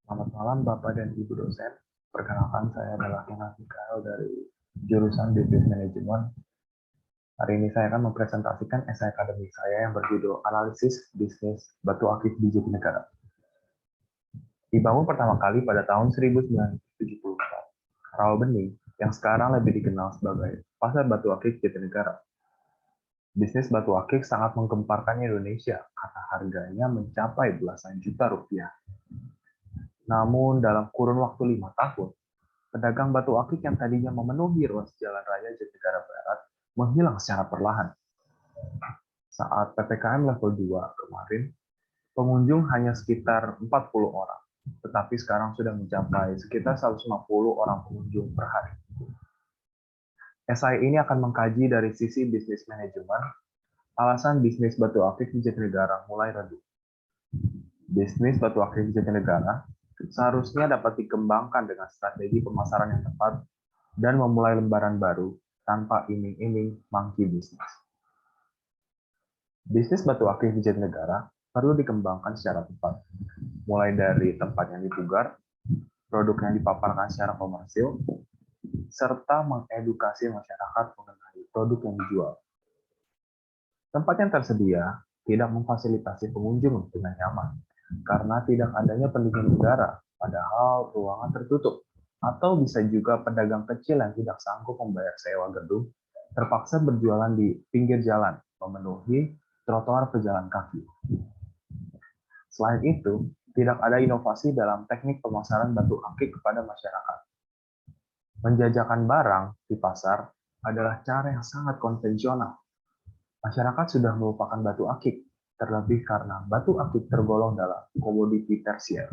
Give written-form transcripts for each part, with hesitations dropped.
Selamat malam Bapak dan Ibu dosen. Perkenalkan saya adalah Kenneth Mikael dari jurusan Business Management. Hari ini saya akan mempresentasikan esai akademik saya yang berjudul Analisis Bisnis Batu Akik di Jatinegara. Dibangun pertama kali pada tahun 1974, Rawabening yang sekarang lebih dikenal sebagai Pasar Batu Akik Jatinegara. Bisnis batu akik sangat menggemparkan Indonesia karena harganya mencapai belasan juta rupiah. Namun dalam kurun waktu 5 tahun, pedagang batu akik yang tadinya memenuhi ruas jalan raya Jatinegara Barat menghilang secara perlahan. Saat PPKM level 2 kemarin, pengunjung hanya sekitar 40 orang, tetapi sekarang sudah mencapai sekitar 150 orang pengunjung per hari. Esai ini akan mengkaji dari sisi bisnis manajemen, alasan bisnis batu akik di Jatinegara mulai redup. Bisnis batu akik di Jatinegara seharusnya dapat dikembangkan dengan strategi pemasaran yang tepat dan memulai lembaran baru tanpa iming-iming monkey business. Bisnis batu akik di Jatinegara perlu dikembangkan secara tepat, mulai dari tempat yang dipugar, produk yang dipaparkan secara komersil, serta mengedukasi masyarakat mengenai produk yang dijual. Tempat yang tersedia tidak memfasilitasi pengunjung dengan nyaman, karena tidak adanya pendingin udara, padahal ruangan tertutup. Atau bisa juga pedagang kecil yang tidak sanggup membayar sewa gedung, terpaksa berjualan di pinggir jalan, memenuhi trotoar pejalan kaki. Selain itu, tidak ada inovasi dalam teknik pemasaran batu akik kepada masyarakat. Menjajakan barang di pasar adalah cara yang sangat konvensional. Masyarakat sudah melupakan batu akik, terlebih karena batu akik tergolong dalam komoditi tersier.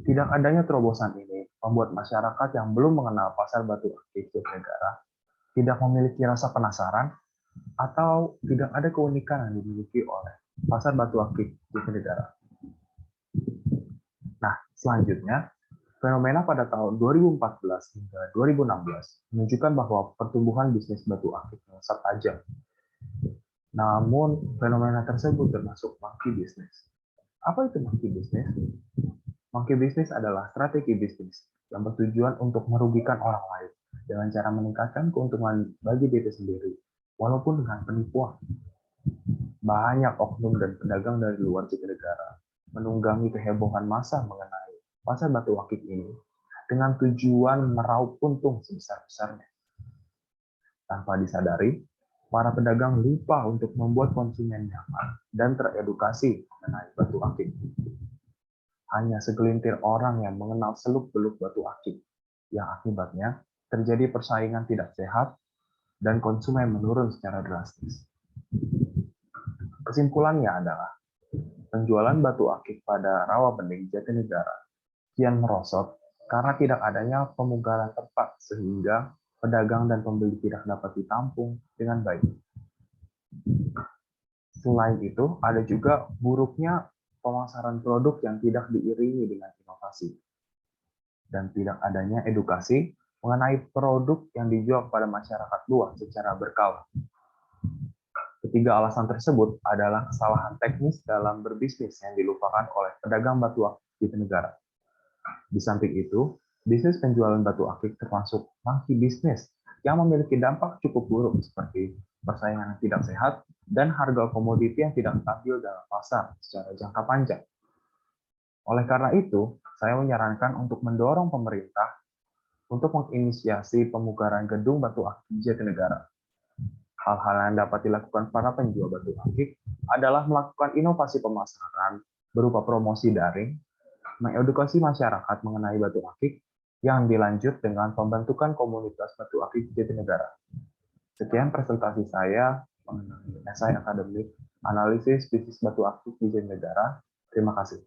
Tidak adanya terobosan ini membuat masyarakat yang belum mengenal pasar batu akik Jatinegara tidak memiliki rasa penasaran atau tidak ada keunikan yang dimiliki oleh pasar batu akik Jatinegara. Nah, selanjutnya, fenomena pada tahun 2014 hingga 2016 menunjukkan bahwa pertumbuhan bisnis batu akik melesat tajam. Namun, fenomena tersebut termasuk monkey business. Apa itu monkey business? Monkey business adalah strategi bisnis yang bertujuan untuk merugikan orang lain dengan cara meningkatkan keuntungan bagi diri sendiri, walaupun dengan penipuan. Banyak oknum dan pedagang dari luar Jatinegara menunggangi kehebohan massa mengenai pasar batu akik ini dengan tujuan meraup untung sebesar-besarnya. Tanpa disadari, para pedagang lupa untuk membuat konsumen nyaman dan teredukasi mengenai batu akik. Hanya segelintir orang yang mengenal seluk-beluk batu akik, yang akibatnya terjadi persaingan tidak sehat dan konsumen menurun secara drastis. Kesimpulannya adalah, penjualan batu akik pada Rawabening Jatinegara kian merosot karena tidak adanya pemugaran tempat sehingga pedagang dan pembeli tidak dapat ditampung dengan baik. Selain itu, ada juga buruknya pemasaran produk yang tidak diiringi dengan inovasi dan tidak adanya edukasi mengenai produk yang dijual kepada masyarakat luas secara berkala. Ketiga alasan tersebut adalah kesalahan teknis dalam berbisnis yang dilupakan oleh pedagang batu akik di Jatinegara. Di samping itu, bisnis penjualan batu akik termasuk monkey business yang memiliki dampak cukup buruk seperti persaingan yang tidak sehat dan harga komoditi yang tidak stabil dalam pasar secara jangka panjang. Oleh karena itu, saya menyarankan untuk mendorong pemerintah untuk menginisiasi pemugaran gedung batu akik di Jatinegara. Hal-hal yang dapat dilakukan para penjual batu akik adalah melakukan inovasi pemasaran berupa promosi daring, mengedukasi masyarakat mengenai batu akik, yang dilanjut dengan pembentukan komunitas batu akik Jatinegara. Sekian presentasi saya mengenai esai akademik analisis bisnis batu akik di Jatinegara. Terima kasih.